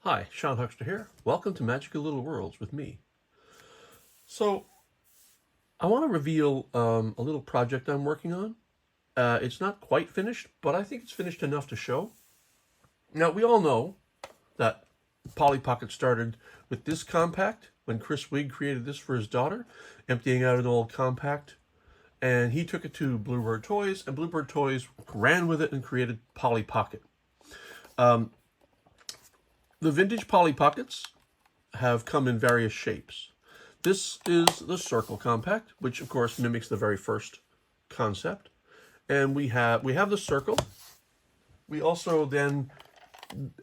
Hi, Sean Huckster here. Welcome to Magical Little Worlds with me. So, I want to reveal a little project I'm working on. It's not quite finished, but I think it's finished enough to show. Now, we all know that Polly Pocket started with this compact when Chris Wigg created this for his daughter, emptying out an old compact. And he took it to Bluebird Toys, and Bluebird Toys ran with it and created Polly Pocket. The vintage Polly Pockets have come in various shapes. This is the circle compact, which of course mimics the very first concept. And we have the circle. We also then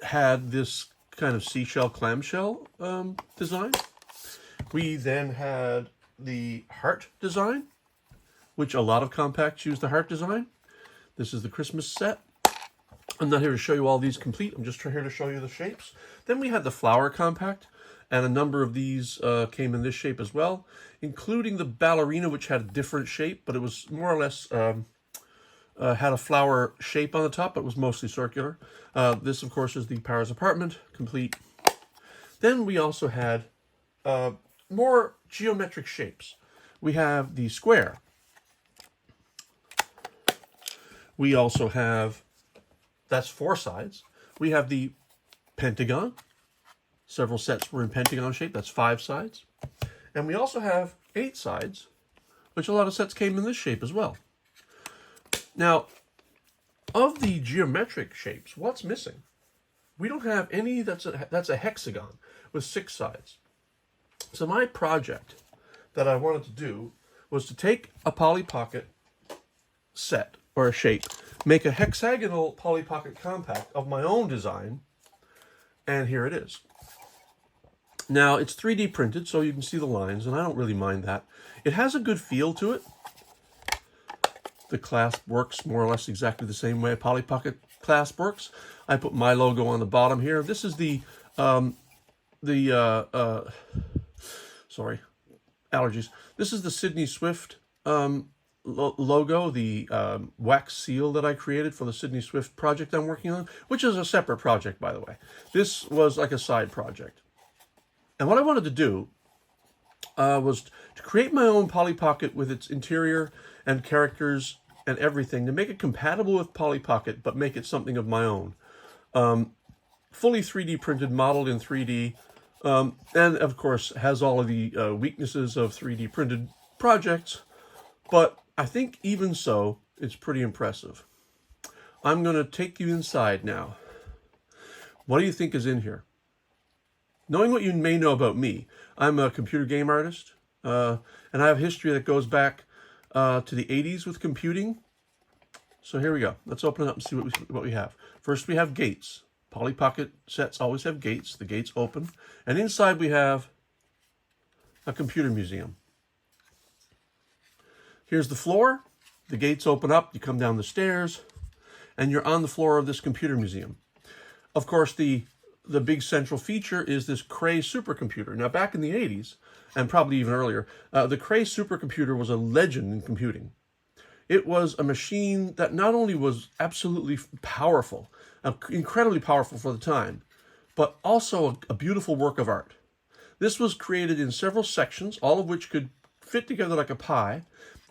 had this kind of seashell clamshell design. We then had the heart design, which a lot of compacts use the heart design. This is the Christmas set. I'm not here to show you all these complete. I'm just here to show you the shapes. Then we had the flower compact, and a number of these came in this shape as well, including the ballerina, which had a different shape, but it was more or less had a flower shape on the top, but was mostly circular. This, of course, is the Paris apartment complete. Then we also had more geometric shapes. We have the square. We also have, that's 4 sides. We have the pentagon. Several sets were in pentagon shape. That's 5 sides. And we also have 8 sides, which a lot of sets came in this shape as well. Now, of the geometric shapes, what's missing? We don't have any that's a hexagon with 6 sides. So my project that I wanted to do was to take a Polly Pocket set or a shape, make a hexagonal Polly Pocket compact of my own design, and here it is. Now, it's 3D printed, so you can see the lines, and I don't really mind that. It has a good feel to it. The clasp works more or less exactly the same way a Polly Pocket clasp works. I put my logo on the bottom here. This is the sorry, allergies. This is the Sydney Swift logo, the wax seal that I created for the Sydney Swift project I'm working on, which is a separate project, by the way. This was like a side project. And what I wanted to do was to create my own Polly Pocket with its interior and characters and everything, to make it compatible with Polly Pocket, but make it something of my own. Fully 3D printed, modeled in 3D, and of course has all of the weaknesses of 3D printed projects, but I think even so, it's pretty impressive. I'm going to take you inside now. What do you think is in here? Knowing what you may know about me, I'm a computer game artist, and I have a history that goes back to the 80s with computing. So here we go. Let's open it up and see what we have. First, we have gates. Polly Pocket sets always have gates. The gates open. And inside we have a computer museum. Here's the floor. The gates open up. You come down the stairs, and you're on the floor of this computer museum. Of course, the big central feature is this Cray supercomputer. Now, back in the 80s, and probably even earlier, the Cray supercomputer was a legend in computing. It was a machine that not only was absolutely powerful, incredibly powerful for the time, but also a beautiful work of art. This was created in several sections, all of which could fit together like a pie,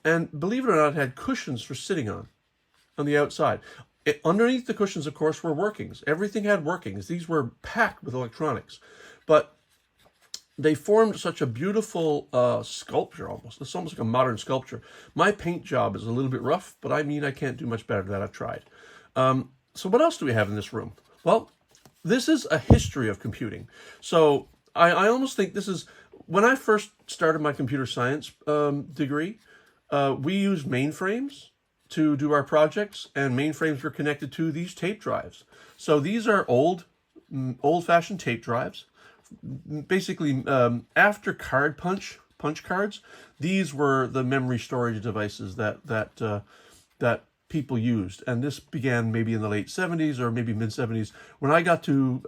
and believe it or not, it had cushions for sitting on the outside. Underneath the cushions, of course, were workings. Everything had workings. These were packed with electronics. But they formed such a beautiful sculpture almost. It's almost like a modern sculpture. My paint job is a little bit rough, but I mean, I can't do much better than that. I've tried. So what else do we have in this room? Well, this is a history of computing. So I almost think this is, when I first started my computer science degree, we used mainframes to do our projects, and mainframes were connected to these tape drives. So these are old-fashioned tape drives. Basically, after punch cards, these were the memory storage devices that people used. And this began maybe in the late 70s or maybe mid 70s. When I got to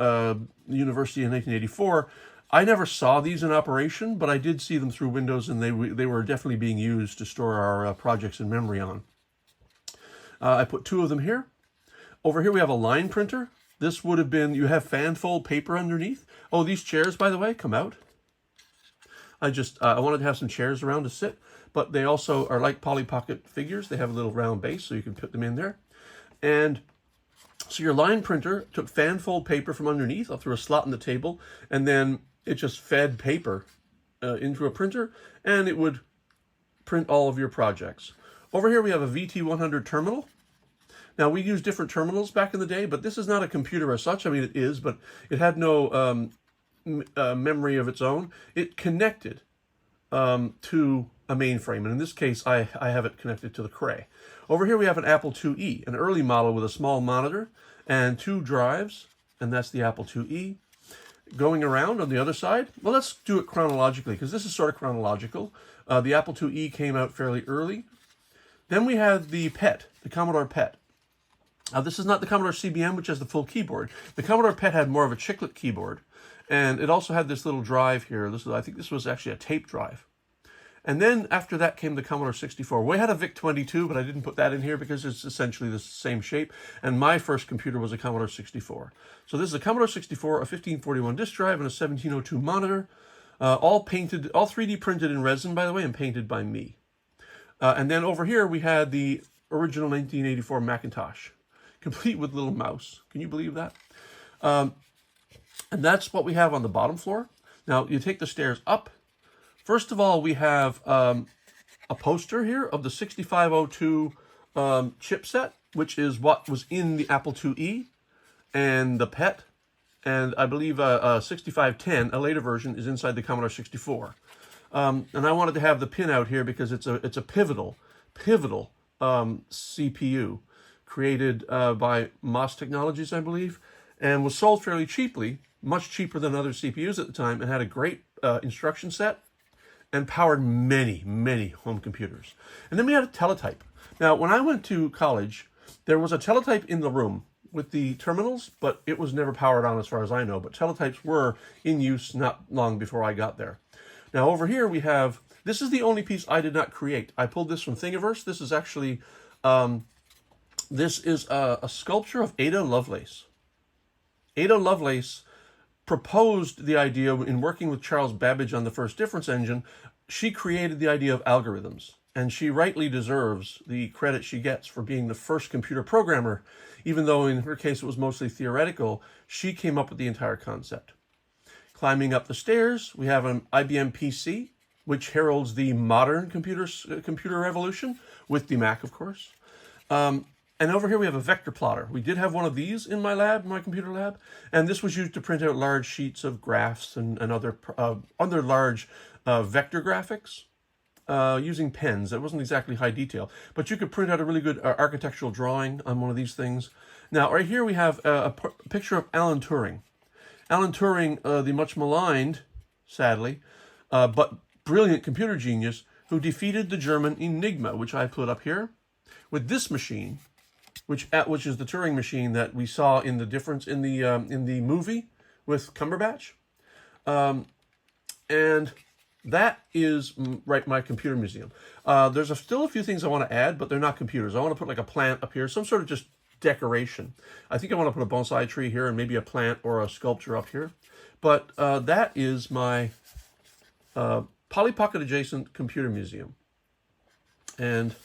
university in 1984, I never saw these in operation, but I did see them through Windows, and they were definitely being used to store our projects in memory on. I put 2 of them here. Over here we have a line printer. This would have been, you have fan fold paper underneath. Oh, these chairs, by the way, come out. I wanted to have some chairs around to sit, but they also are like Polly Pocket figures. They have a little round base, so you can put them in there. And so your line printer took fan fold paper from underneath, up through a slot in the table, and then it just fed paper into a printer, and it would print all of your projects. Over here we have a VT100 terminal. Now, we used different terminals back in the day, but this is not a computer as such. I mean, it is, but it had no memory of its own. It connected to a mainframe, and in this case, I have it connected to the Cray. Over here we have an Apple IIe, an early model with a small monitor and 2 drives, and that's the Apple IIe. Going around on the other side, well, let's do it chronologically, because this is sort of chronological. The Apple IIe came out fairly early. Then we had the PET, the Commodore PET. Now, this is not the Commodore CBM, which has the full keyboard. The Commodore PET had more of a chiclet keyboard, and it also had this little drive here. I think this was actually a tape drive. And then after that came the Commodore 64. We had a VIC-22, but I didn't put that in here because it's essentially the same shape. And my first computer was a Commodore 64. So this is a Commodore 64, a 1541 disk drive, and a 1702 monitor, all painted, all 3D printed in resin, by the way, and painted by me. And then over here we had the original 1984 Macintosh, complete with little mouse. Can you believe that? And that's what we have on the bottom floor. Now, you take the stairs up. First of all, we have a poster here of the 6502 chipset, which is what was in the Apple IIe and the PET. And I believe a 6510, a later version, is inside the Commodore 64. And I wanted to have the pin out here because it's a pivotal CPU created by MOS Technologies, I believe, and was sold fairly cheaply, much cheaper than other CPUs at the time, and had a great instruction set and powered many, many home computers. And then we had a teletype. Now, when I went to college, there was a teletype in the room with the terminals, but it was never powered on as far as I know. But teletypes were in use not long before I got there. Now, over here we have, this is the only piece I did not create. I pulled this from Thingiverse. This is actually, this is a sculpture of Ada Lovelace. Ada Lovelace proposed the idea in working with Charles Babbage on the first difference engine. She created the idea of algorithms, and she rightly deserves the credit she gets for being the first computer programmer. Even though in her case it was mostly theoretical, she came up with the entire concept. Climbing up the stairs, we have an IBM PC, which heralds the modern computer revolution, with the Mac, of course. And over here we have a vector plotter. We did have one of these in my lab, my computer lab, and this was used to print out large sheets of graphs and other large vector graphics using pens. It wasn't exactly high detail, but you could print out a really good architectural drawing on one of these things. Now, right here we have a picture of Alan Turing. Alan Turing, the much maligned, sadly, but brilliant computer genius who defeated the German Enigma, which I put up here, with this machine, which is the Turing machine that we saw in the difference in the movie with Cumberbatch, and that is my computer museum. There's still a few things I want to add, but they're not computers. I want to put like a plant up here, some sort of just decoration. I think I want to put a bonsai tree here and maybe a plant or a sculpture up here. But that is my Polly Pocket adjacent computer museum, and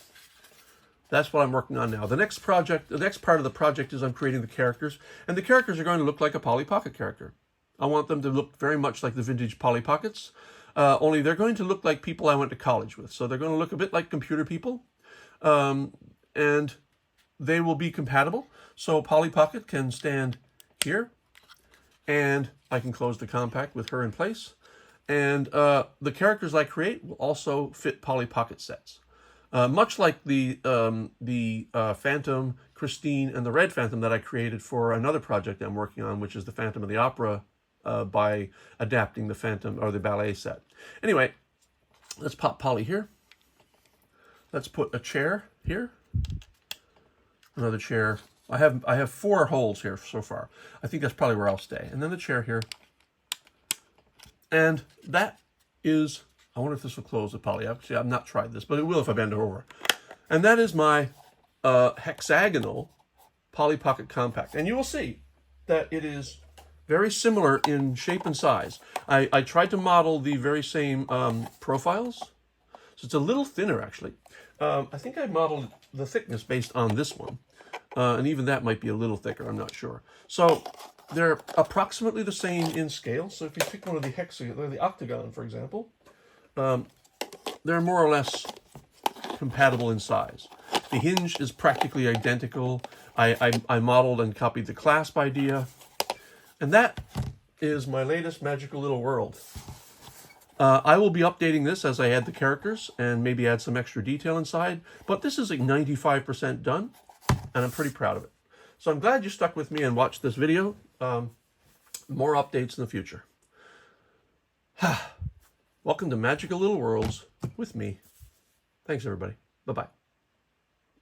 that's what I'm working on now. The next part of the project is I'm creating the characters, and the characters are going to look like a Polly Pocket character. I want them to look very much like the vintage Polly Pockets, only they're going to look like people I went to college with. So they're going to look a bit like computer people, and they will be compatible. So Polly Pocket can stand here, and I can close the compact with her in place. And the characters I create will also fit Polly Pocket sets. Much like the Phantom, Christine, and the Red Phantom that I created for another project I'm working on, which is the Phantom of the Opera, by adapting the Phantom or the ballet set. Anyway, let's pop Polly here. Let's put a chair here. Another chair. I have 4 holes here so far. I think that's probably where I'll stay. And then the chair here. And that is, I wonder if this will close the Polly. Actually, I've not tried this, but it will if I bend it over. And that is my hexagonal Polly Pocket Compact. And you will see, that it is very similar in shape and size. I tried to model the very same profiles. So it's a little thinner, actually. I think I modeled the thickness based on this one. And even that might be a little thicker, I'm not sure. So they're approximately the same in scale. So if you pick one of the hexagon, or the octagon, for example, they're more or less compatible in size. The hinge is practically identical. I modeled and copied the clasp idea. And that is my latest magical little world. I will be updating this as I add the characters and maybe add some extra detail inside. But this is like 95% done, and I'm pretty proud of it. So I'm glad you stuck with me and watched this video. More updates in the future. Welcome to Magical Little Worlds with me. Thanks, everybody. Bye-bye.